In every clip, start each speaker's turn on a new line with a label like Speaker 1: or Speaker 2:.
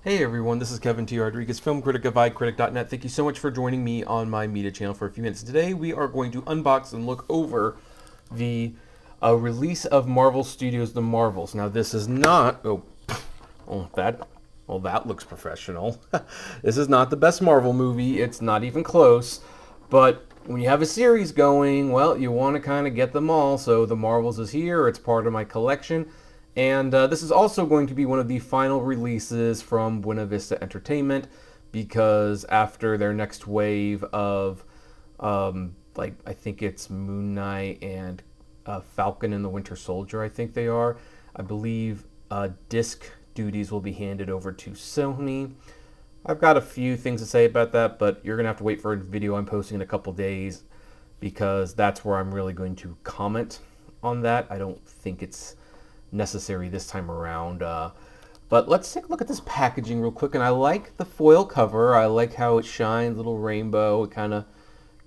Speaker 1: Hey everyone, this is Kevin T. Rodriguez, film critic of iCritic.net. Thank you so much for joining me on my media channel for a few minutes. Today we are going to unbox and look over the release of Marvel Studios' The Marvels. Now this is not, that looks professional. This is not the best Marvel movie, it's not even close, but when you have a series going, well, you want to kind of get them all, so The Marvels is here, it's part of my collection. And this is also going to be one of the final releases from Buena Vista Entertainment, because after their next wave of, I think it's Moon Knight and Falcon and the Winter Soldier, I think they are. I believe disc duties will be handed over to Sony. I've got a few things to say about that, but you're going to have to wait for a video I'm posting in a couple days, because that's where I'm really going to comment on that. I don't think it's necessary this time around, but let's take a look at this packaging real quick. And I like the foil cover. I like how it shines, little rainbow. It kind of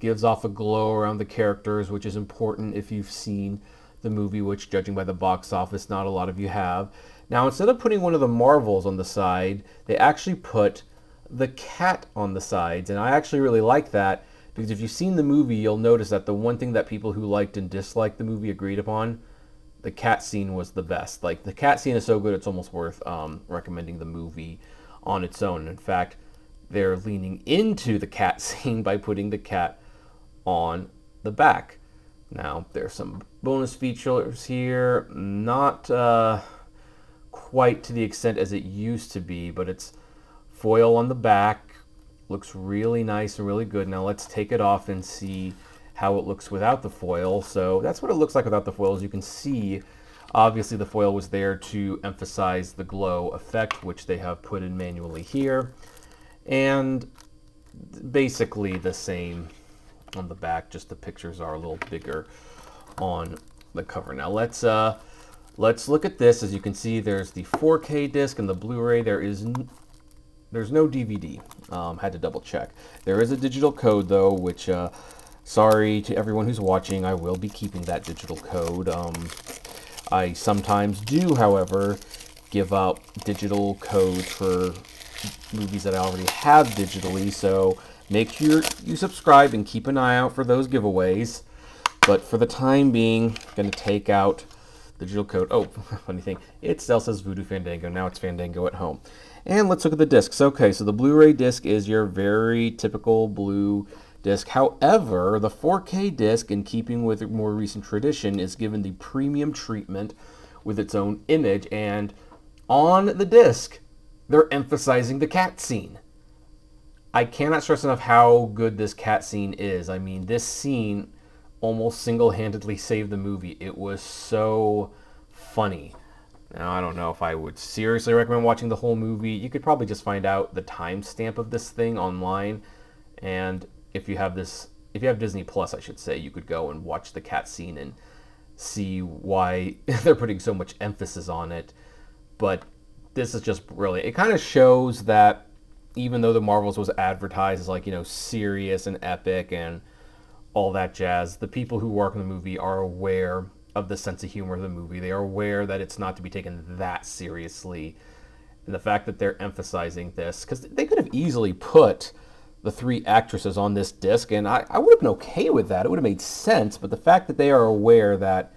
Speaker 1: gives off a glow around the characters, which is important if you've seen the movie, which, judging by the box office, not a lot of you have. Now, instead of putting one of the Marvels on the side, they actually put the cat on the sides, and I actually really like that, because if you've seen the movie, you'll notice that the one thing that people who liked and disliked the movie agreed upon, the cat scene, was the best. Like, the cat scene is so good, it's almost worth recommending the movie on its own. In fact, they're leaning into the cat scene by putting the cat on the back. Now, there's some bonus features here, not quite to the extent as it used to be, but it's foil on the back. Looks really nice and really good. Now, let's take it off and see how it looks without the foil. So that's what it looks like without the foil. As you can see, obviously the foil was there to emphasize the glow effect, which they have put in manually here, and basically the same on the back, just the pictures are a little bigger on the cover. Now let's look at this. As you can see, there's the 4K disc and the Blu-ray. There's no DVD. Had to double check. There is a digital code though, which sorry to everyone who's watching, I will be keeping that digital code. I sometimes do, however, give out digital codes for movies that I already have digitally, so make sure you subscribe and keep an eye out for those giveaways. But for the time being, I'm going to take out the digital code. Oh, funny thing, it still says Voodoo Fandango, now it's Fandango at Home. And let's look at the discs. Okay, so the Blu-ray disc is your very typical blue disc. However, the 4K disc, in keeping with more recent tradition, is given the premium treatment with its own image, and on the disc they're emphasizing the cat scene. I cannot stress enough how good this cat scene is. I mean, this scene almost single-handedly saved the movie. It was so funny. Now, I don't know if I would seriously recommend watching the whole movie. You could probably just find out the timestamp of this thing online, and if you have Disney Plus, I should say, you could go and watch the cat scene and see why they're putting so much emphasis on it. But this is just brilliant. It kind of shows that even though the Marvels was advertised as, like, you know, serious and epic and all that jazz, the people who work in the movie are aware of the sense of humor of the movie. They are aware that it's not to be taken that seriously. And the fact that they're emphasizing this, because they could have easily put the three actresses on this disc, and I would have been okay with that. It would have made sense, but the fact that they are aware that,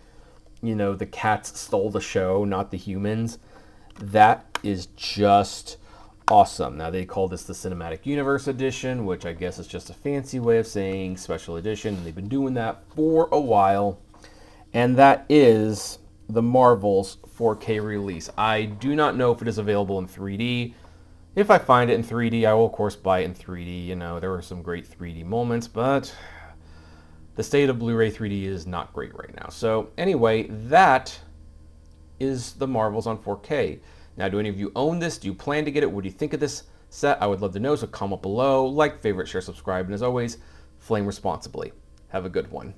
Speaker 1: you know, the cats stole the show, not the humans, that is just awesome. Now, they call this the Cinematic Universe Edition, which I guess is just a fancy way of saying special edition, and they've been doing that for a while, and that is the Marvels 4K release. I do not know if it is available in 3D. If I find it in 3D, I will, of course, buy it in 3D. You know, there were some great 3D moments, but the state of Blu-ray 3D is not great right now. So anyway, that is the Marvels on 4K. Now, do any of you own this? Do you plan to get it? What do you think of this set? I would love to know, so comment below. Like, favorite, share, subscribe, and as always, flame responsibly. Have a good one.